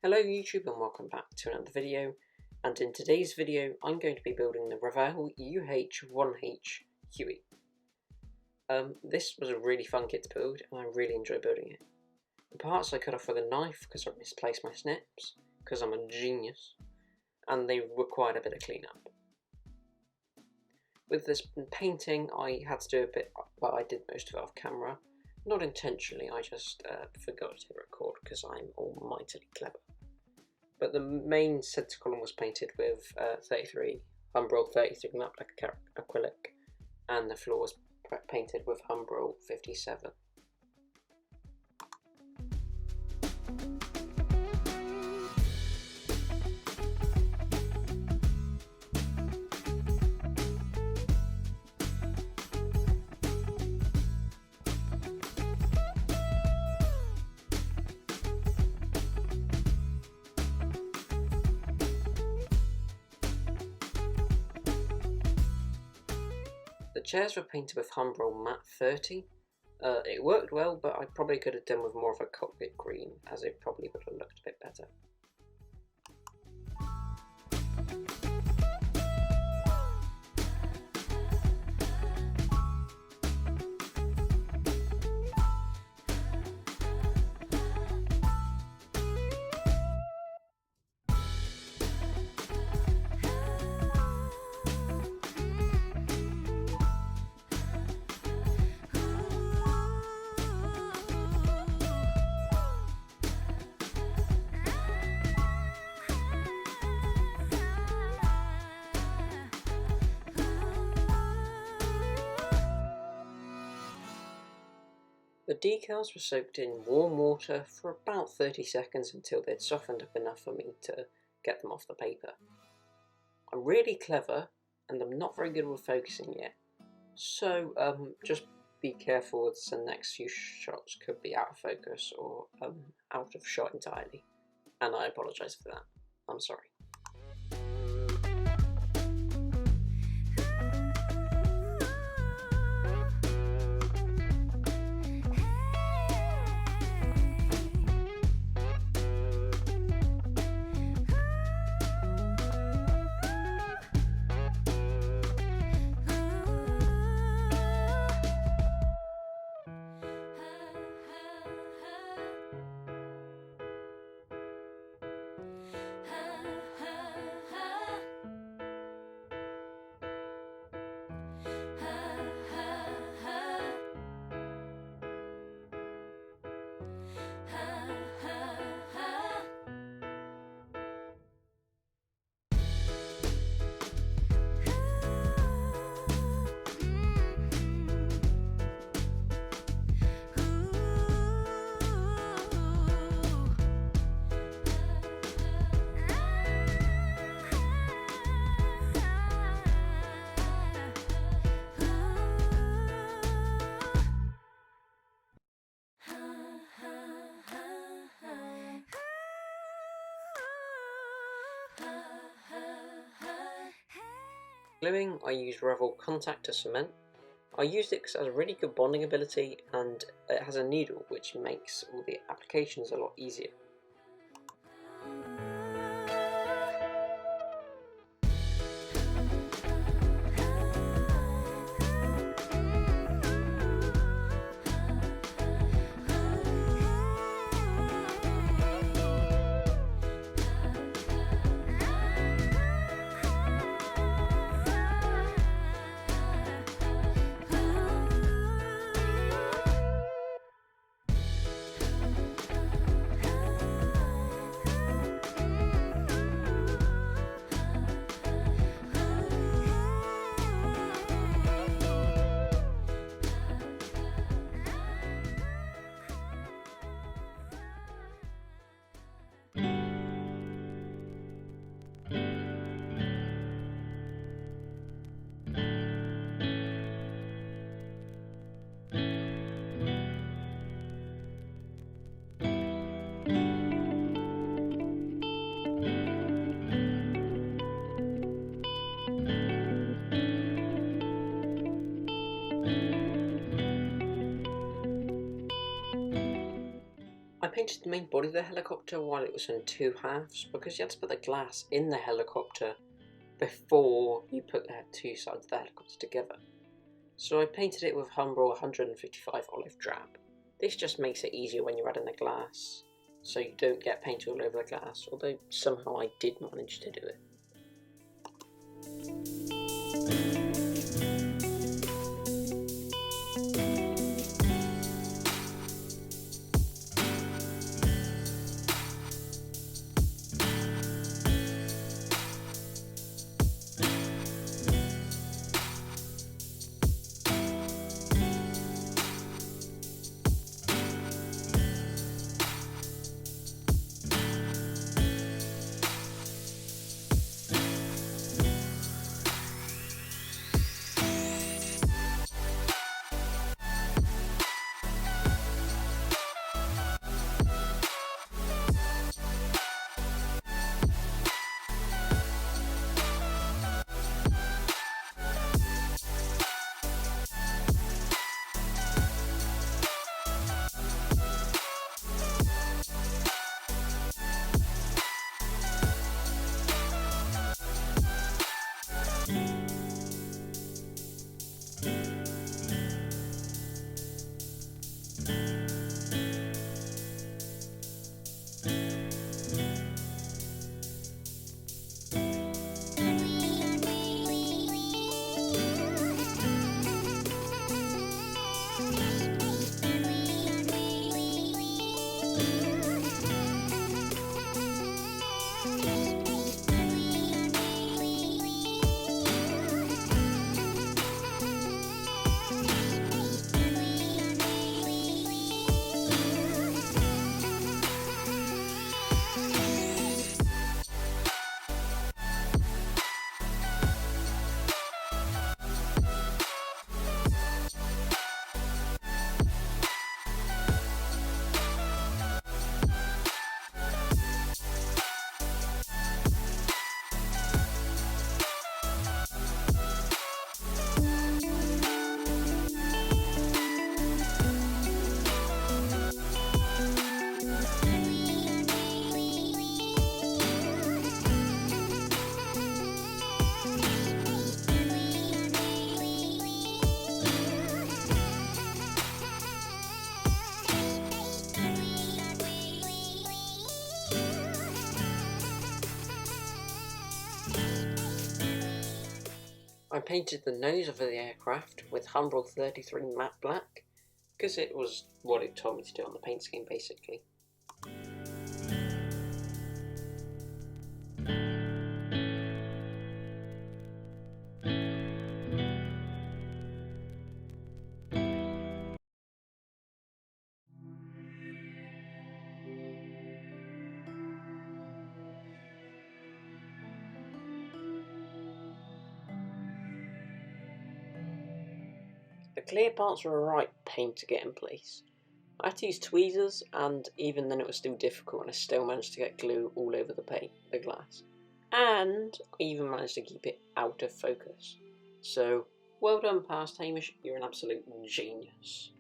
Hello YouTube and welcome back to another video, and in today's video I'm going to be building the Revell UH-1H Huey. This was a really fun kit to build and I really enjoy building it. The parts I cut off with a knife because I misplaced my snips, because I'm a genius, and they required a bit of cleanup. With this painting I had to do a bit, but I did most of it off camera. Not intentionally, I just forgot to record because I'm almightily clever. But the main centre column was painted with 33 Humbrol 33 matte black acrylic, and the floor was painted with Humbrol 57. The chairs were painted with Humbrol matte 30. It worked well, but I probably could have done with more of a cockpit green, as it probably would have looked a bit better. The decals were soaked in warm water for about 30 seconds until they'd softened up enough for me to get them off the paper. I'm really clever and I'm not very good with focusing yet, so just be careful as the next few shots could be out of focus or out of shot entirely, and I apologise for that. I'm sorry. Gluing, I used Revell contact to cement. I used it because it has a really good bonding ability and it has a needle which makes all the applications a lot easier. I painted the main body of the helicopter while it was in two halves because you had to put the glass in the helicopter before you put the two sides of the helicopter together. So I painted it with Humbrol 155 olive drab. This just makes it easier when you're adding the glass, so you don't get paint all over the glass, although somehow I did manage to do it. I painted the nose of the aircraft with Humbrol 33 matte black, because it was what it told me to do on the paint scheme basically. The clear parts were a right pain to get in place. I had to use tweezers, and even then it was still difficult, and I still managed to get glue all over the glass. And I even managed to keep it out of focus. So, well done past Hamish, you're an absolute genius.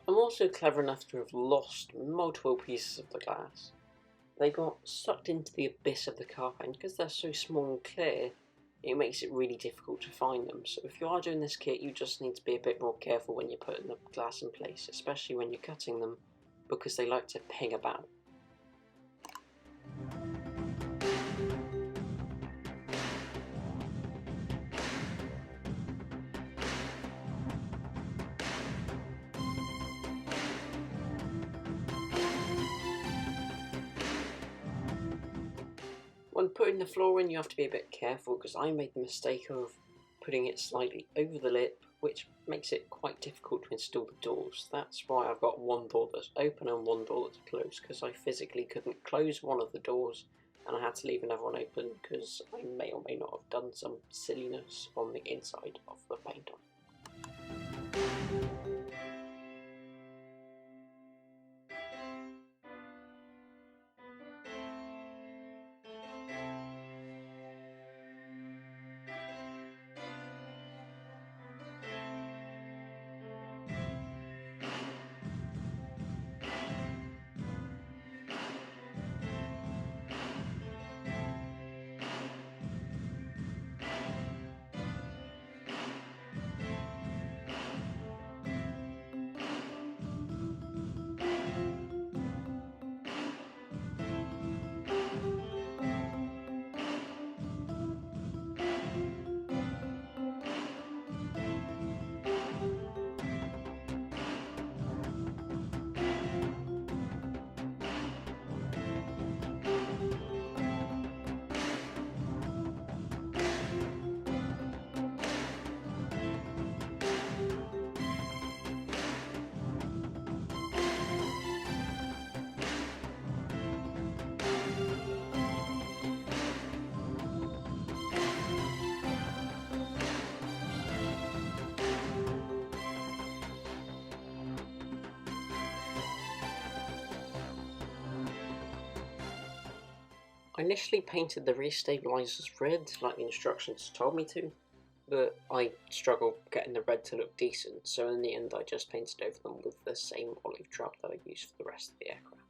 I'm also clever enough to have lost multiple pieces of the glass. They got sucked into the abyss of the car paint. Because they're so small and clear, it makes it really difficult to find them. So if you are doing this kit, you just need to be a bit more careful when you're putting the glass in place, especially when you're cutting them, because they like to ping about. When putting the floor in, you have to be a bit careful because I made the mistake of putting it slightly over the lip, which makes it quite difficult to install the doors. That's why I've got one door that's open and one door that's closed, because I physically couldn't close one of the doors and I had to leave another one open because I may or may not have done some silliness on the inside of the paint on. I initially painted the rear stabilisers red like the instructions told me to, but I struggled getting the red to look decent, so in the end I just painted over them with the same olive drab that I used for the rest of the aircraft.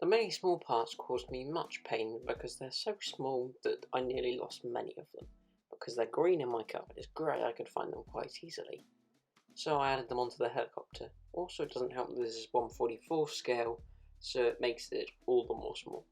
The many small parts caused me much pain because they're so small that I nearly lost many of them. Because they're green and my cupboard is grey, I could find them quite easily. So I added them onto the helicopter. Also, it doesn't help that this is 1/44 scale, so it makes it all the more small.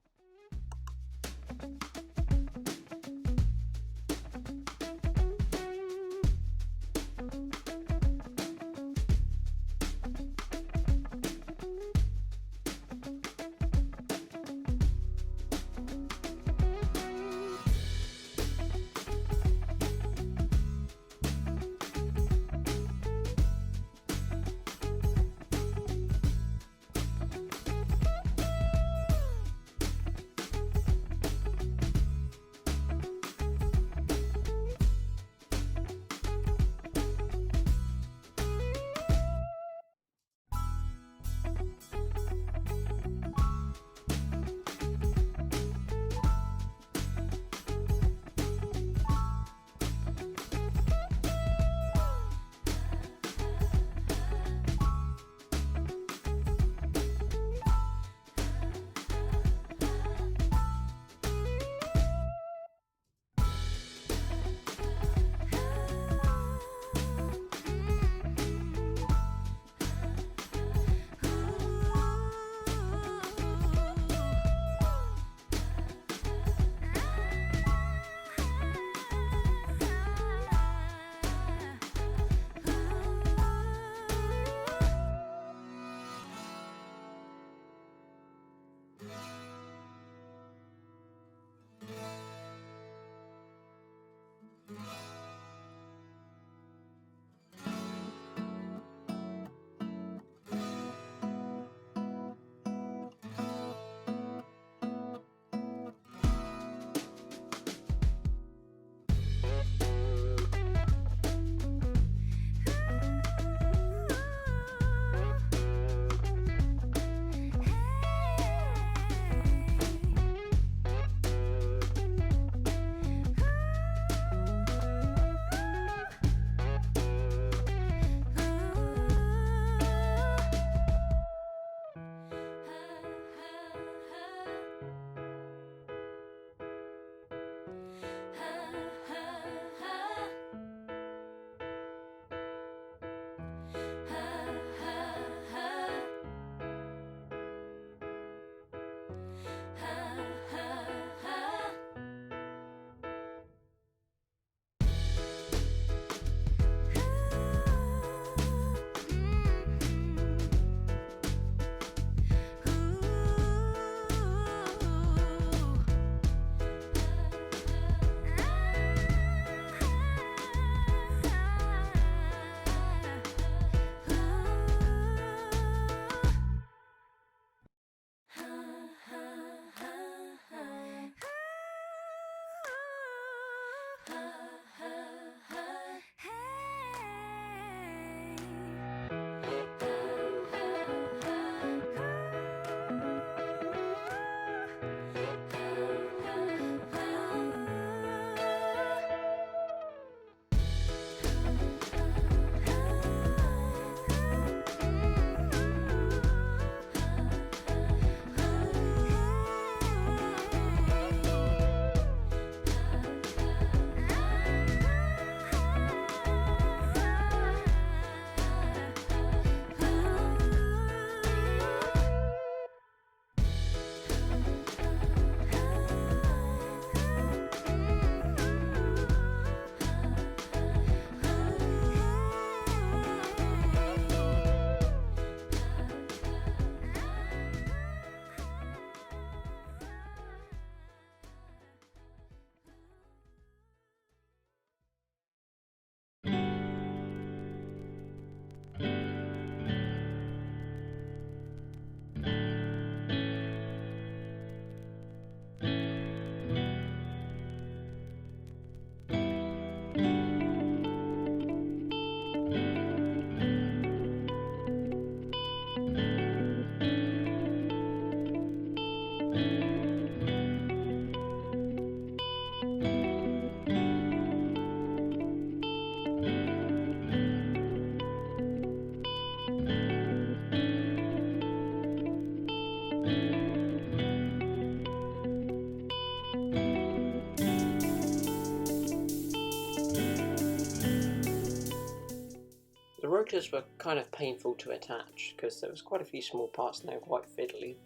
rotors were kind of painful to attach because there was quite a few small parts and they were quite fiddly.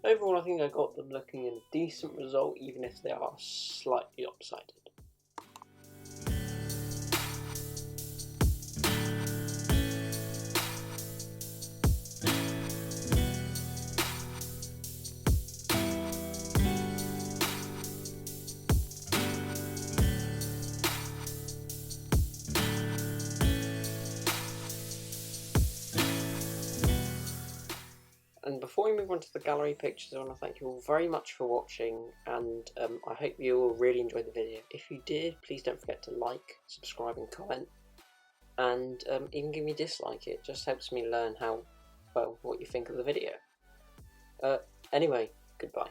Overall, I think I got them looking in a decent result, even if they are slightly lopsided. And before we move on to the gallery pictures, I want to thank you all very much for watching, and I hope you all really enjoyed the video. If you did, please don't forget to like, subscribe and comment, and even give me a dislike. It just helps me learn what you think of the video. Anyway, goodbye.